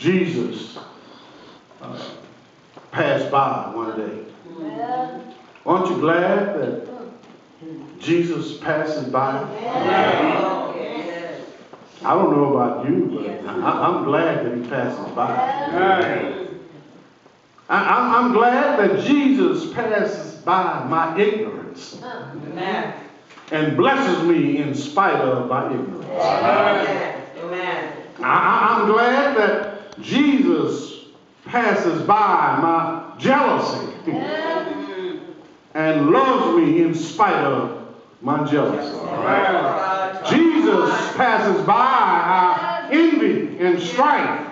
Jesus passed by one day. Aren't you glad that Jesus passes by? I don't know about you, but I'm glad that he passes by. I'm glad that Jesus passes by my ignorance and blesses me in spite of my ignorance. I'm glad that Jesus passes by my jealousy and loves me in spite of my jealousy. Jesus passes by our envy and strife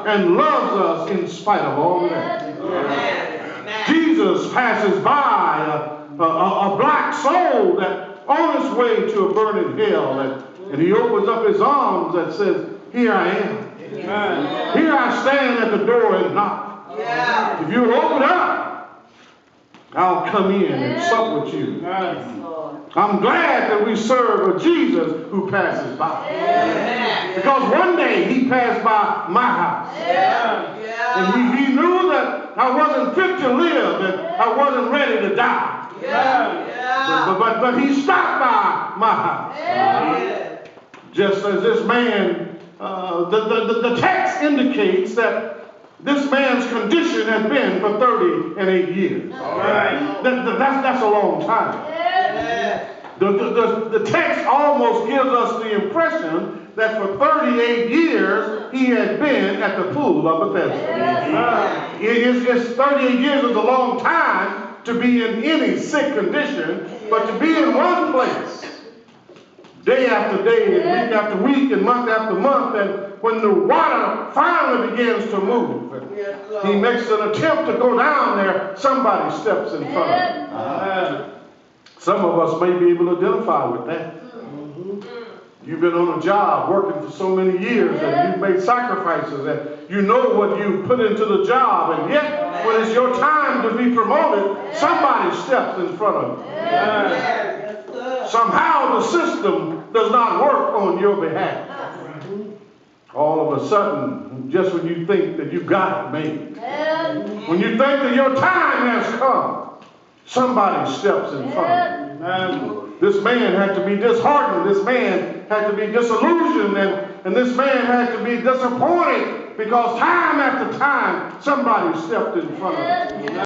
and loves us in spite of all of that. Jesus passes by a black soul that on its way to a burning hell, and he opens up his arms and says, "Here I am. Here I stand at the door and knock. If you'll open up, I'll come in and sup with you." I'm glad that we serve a Jesus who passes by. Because one day he passed by my house. And he knew that I wasn't fit to live, that I wasn't ready to die. But he stopped by my house. Just as this man, the text indicates that this man's condition had been for 38 years. That's a long time. The text almost gives us the impression that for 38 years he had been at the pool of Bethesda. It's 38 years is a long time to be in any sick condition, but to be in one place day after day and week after week and month after month, and when the water finally begins to move, he makes an attempt to go down there, somebody steps in front of him. Some of us may be able to identify with that. You've been on a job working for so many years, and you've made sacrifices, and you know what you've put into the job, and yet when it's your time to be promoted, somebody steps in front of you. Somehow the system does not work on your behalf. All of a sudden, just when you think that you've got it made, when you think that your time has come, somebody steps in front of you. This man had to be disheartened. This man had to be disillusioned. And this man had to be disappointed because time after time, somebody stepped in front of him.